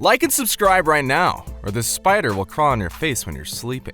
Like and subscribe right now, or this spider will crawl on your face when you're sleeping.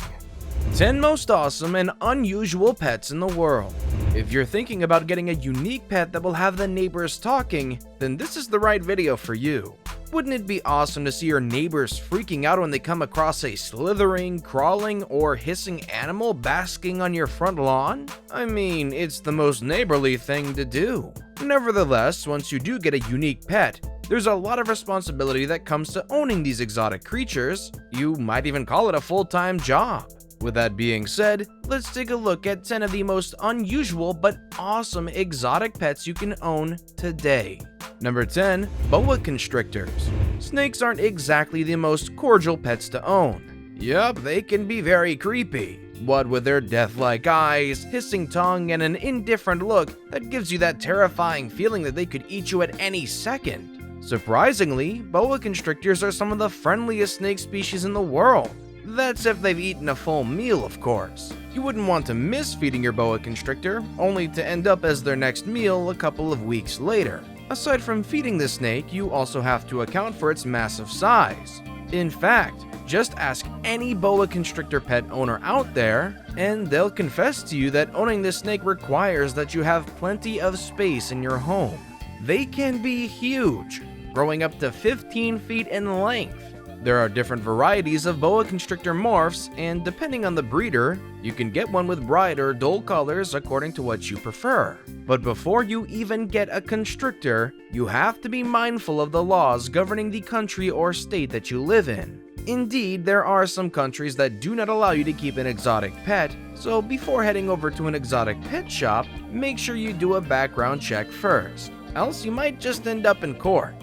10 most awesome and unusual pets in the world. If you're thinking about getting a unique pet that will have the neighbors talking, then this is the right video for you. Wouldn't it be awesome to see your neighbors freaking out when they come across a slithering, crawling, or hissing animal basking on your front lawn? I mean, it's the most neighborly thing to do. Nevertheless, once you do get a unique pet, there's a lot of responsibility that comes to owning these exotic creatures. You might even call it a full-time job. With that being said, let's take a look at 10 of the most unusual but awesome exotic pets you can own today. Number 10. Boa Constrictors. Snakes aren't exactly the most cordial pets to own. Yup, they can be very creepy. What with their death-like eyes, hissing tongue, and an indifferent look that gives you that terrifying feeling that they could eat you at any second. Surprisingly, boa constrictors are some of the friendliest snake species in the world. That's if they've eaten a full meal, of course. You wouldn't want to miss feeding your boa constrictor, only to end up as their next meal a couple of weeks later. Aside from feeding the snake, you also have to account for its massive size. In fact, just ask any boa constrictor pet owner out there, and they'll confess to you that owning this snake requires that you have plenty of space in your home. They can be huge, growing up to 15 feet in length. There are different varieties of boa constrictor morphs, and depending on the breeder, you can get one with bright or dull colors according to what you prefer. But before you even get a constrictor, you have to be mindful of the laws governing the country or state that you live in. Indeed, there are some countries that do not allow you to keep an exotic pet, so before heading over to an exotic pet shop, make sure you do a background check first, else you might just end up in court.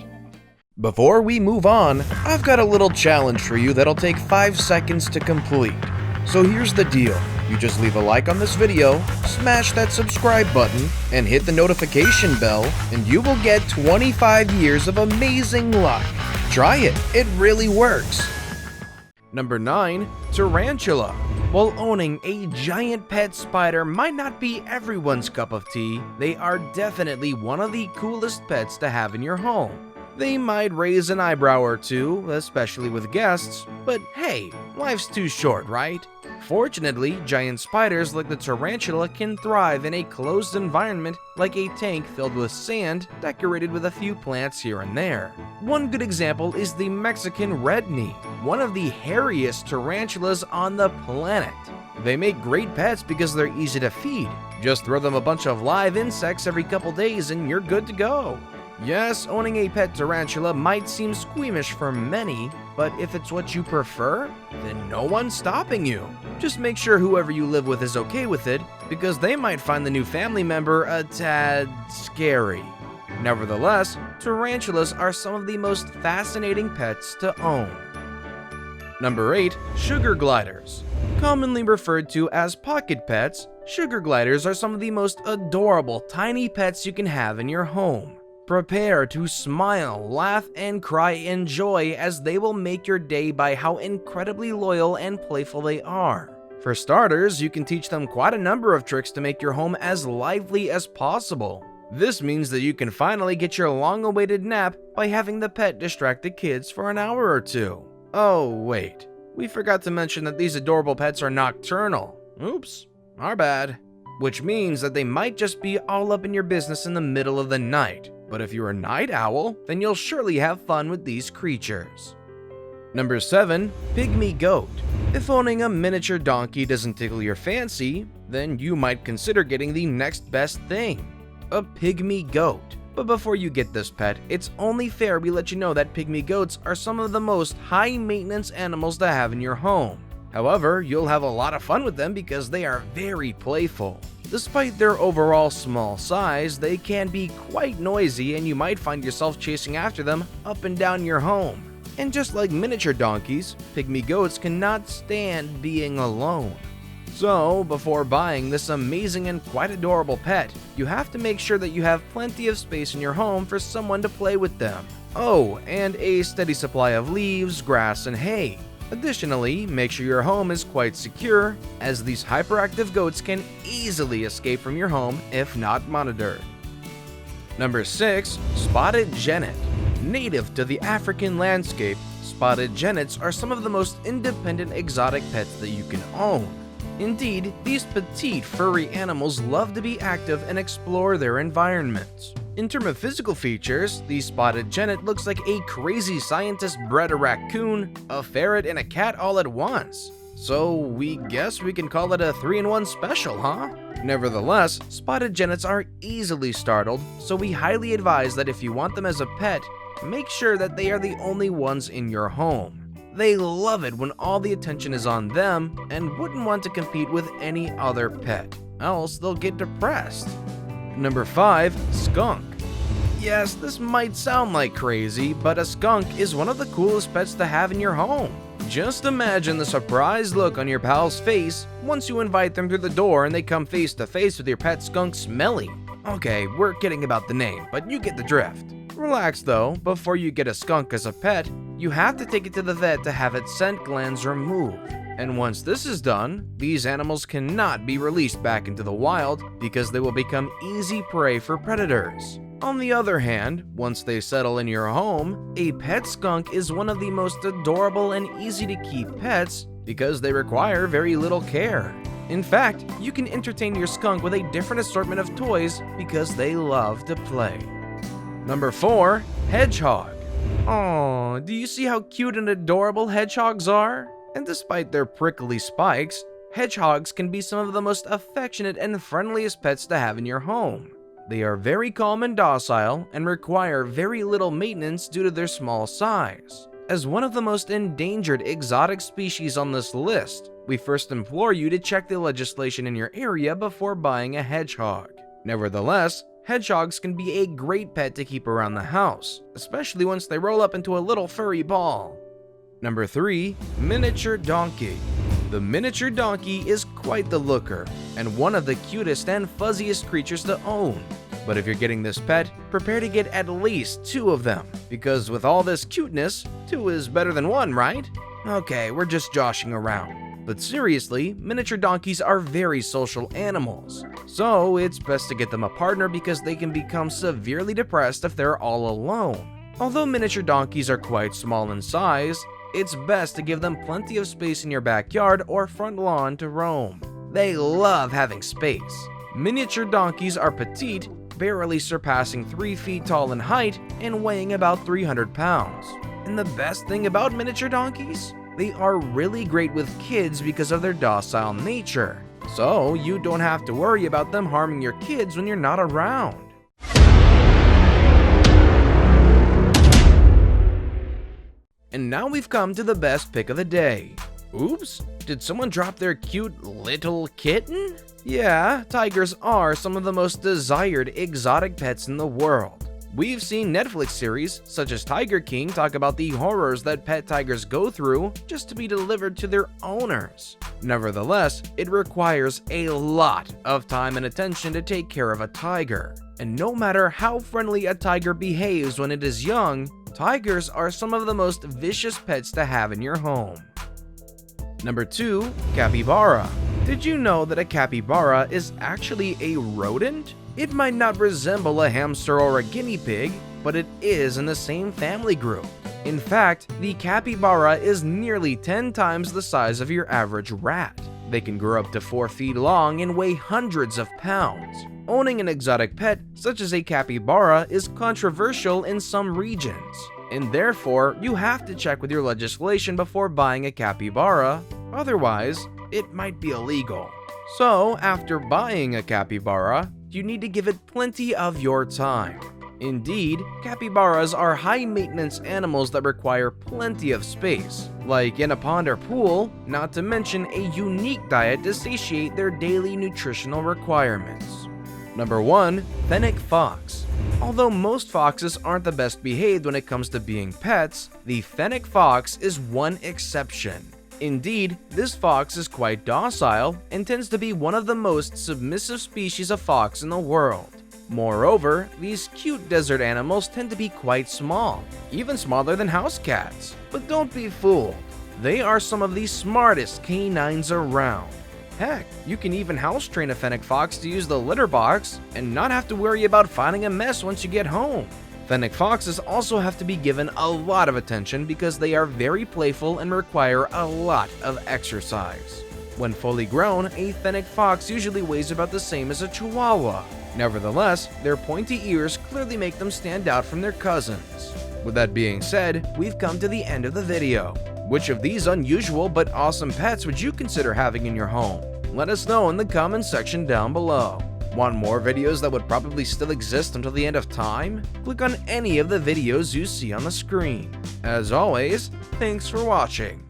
Before we move on, I've got a little challenge for you that'll take 5 seconds to complete. So here's the deal. You just leave a like on this video, smash that subscribe button, and hit the notification bell, and you will get 25 years of amazing luck. Try it, it really works. Number 9. Tarantula. While owning a giant pet spider might not be everyone's cup of tea, they are definitely one of the coolest pets to have in your home. They might raise an eyebrow or two, especially with guests, but hey, life's too short, right? Fortunately, giant spiders like the tarantula can thrive in a closed environment like a tank filled with sand decorated with a few plants here and there. One good example is the Mexican red knee, one of the hairiest tarantulas on the planet. They make great pets because they're easy to feed. Just throw them a bunch of live insects every couple days and you're good to go. Yes, owning a pet tarantula might seem squeamish for many, but if it's what you prefer, then no one's stopping you. Just make sure whoever you live with is okay with it, because they might find the new family member a tad scary. Nevertheless, tarantulas are some of the most fascinating pets to own. Number 8. Sugar gliders. Commonly referred to as pocket pets, sugar gliders are some of the most adorable tiny pets you can have in your home. Prepare to smile, laugh, and cry in joy as they will make your day by how incredibly loyal and playful they are. For starters, you can teach them quite a number of tricks to make your home as lively as possible. This means that you can finally get your long-awaited nap by having the pet distract the kids for an hour or two. Oh wait, we forgot to mention that these adorable pets are nocturnal. Oops, our bad. Which means that they might just be all up in your business in the middle of the night. But if you're a night owl, then you'll surely have fun with these creatures. Number 7. Pygmy goat. If owning a miniature donkey doesn't tickle your fancy, then you might consider getting the next best thing, a pygmy goat. But before you get this pet, it's only fair we let you know that pygmy goats are some of the most high-maintenance animals to have in your home. However, you'll have a lot of fun with them because they are very playful. Despite their overall small size, they can be quite noisy and you might find yourself chasing after them up and down your home. And just like miniature donkeys, pygmy goats cannot stand being alone. So, before buying this amazing and quite adorable pet, you have to make sure that you have plenty of space in your home for someone to play with them. Oh, and a steady supply of leaves, grass, and hay. Additionally, make sure your home is quite secure, as these hyperactive goats can easily escape from your home if not monitored. Number 6. Spotted genet. Native to the African landscape, spotted genets are some of the most independent exotic pets that you can own. Indeed, these petite, furry animals love to be active and explore their environments. In terms of physical features, the spotted genet looks like a crazy scientist bred a raccoon, a ferret, and a cat all at once. So we guess we can call it a 3-in-1 special, huh? Nevertheless, spotted genets are easily startled, so we highly advise that if you want them as a pet, make sure that they are the only ones in your home. They love it when all the attention is on them and wouldn't want to compete with any other pet, else they'll get depressed. Number 5. Skunk. Yes, this might sound like crazy, but a skunk is one of the coolest pets to have in your home. Just imagine the surprised look on your pal's face once you invite them through the door and they come face to face with your pet skunk Smelly. Okay, we're kidding about the name, but you get the drift. Relax though, before you get a skunk as a pet, you have to take it to the vet to have its scent glands removed. And once this is done, these animals cannot be released back into the wild because they will become easy prey for predators. On the other hand, once they settle in your home, a pet skunk is one of the most adorable and easy to keep pets because they require very little care. In fact, you can entertain your skunk with a different assortment of toys because they love to play. Number 4. Hedgehog. Aww, do you see how cute and adorable hedgehogs are? And despite their prickly spikes, hedgehogs can be some of the most affectionate and friendliest pets to have in your home. They are very calm and docile and require very little maintenance due to their small size. As one of the most endangered exotic species on this list, we first implore you to check the legislation in your area before buying a hedgehog. Nevertheless, hedgehogs can be a great pet to keep around the house, especially once they roll up into a little furry ball. Number 3. Miniature donkey. The miniature donkey is quite the looker, and one of the cutest and fuzziest creatures to own. But if you're getting this pet, prepare to get at least 2 of them, because with all this cuteness, 2 is better than 1, right? Okay, we're just joshing around. But seriously, miniature donkeys are very social animals, so it's best to get them a partner because they can become severely depressed if they're all alone. Although miniature donkeys are quite small in size, it's best to give them plenty of space in your backyard or front lawn to roam. They love having space. Miniature donkeys are petite, barely surpassing 3 feet tall in height and weighing about 300 pounds. And the best thing about miniature donkeys? They are really great with kids because of their docile nature. So you don't have to worry about them harming your kids when you're not around. And now we've come to the best pick of the day. Oops, did someone drop their cute little kitten? Yeah, tigers are some of the most desired exotic pets in the world. We've seen Netflix series, such as Tiger King, talk about the horrors that pet tigers go through just to be delivered to their owners. Nevertheless, it requires a lot of time and attention to take care of a tiger. And no matter how friendly a tiger behaves when it is young, tigers are some of the most vicious pets to have in your home. Number 2. Capybara. Did you know that a capybara is actually a rodent? It might not resemble a hamster or a guinea pig, but it is in the same family group. In fact, the capybara is nearly 10 times the size of your average rat. They can grow up to 4 feet long and weigh hundreds of pounds. Owning an exotic pet, such as a capybara, is controversial in some regions, and therefore you have to check with your legislation before buying a capybara, otherwise it might be illegal. So after buying a capybara, you need to give it plenty of your time. Indeed, capybaras are high-maintenance animals that require plenty of space, like in a pond or pool, not to mention a unique diet to satiate their daily nutritional requirements. Number 1. Fennec fox. Although most foxes aren't the best behaved when it comes to being pets, the fennec fox is one exception. Indeed, this fox is quite docile and tends to be one of the most submissive species of fox in the world. Moreover, these cute desert animals tend to be quite small, even smaller than house cats. But don't be fooled, they are some of the smartest canines around. Heck, you can even house train a fennec fox to use the litter box and not have to worry about finding a mess once you get home. Fennec foxes also have to be given a lot of attention because they are very playful and require a lot of exercise. When fully grown, a fennec fox usually weighs about the same as a chihuahua. Nevertheless, their pointy ears clearly make them stand out from their cousins. With that being said, we've come to the end of the video. Which of these unusual but awesome pets would you consider having in your home? Let us know in the comments section down below. Want more videos that would probably still exist until the end of time? Click on any of the videos you see on the screen. As always, thanks for watching.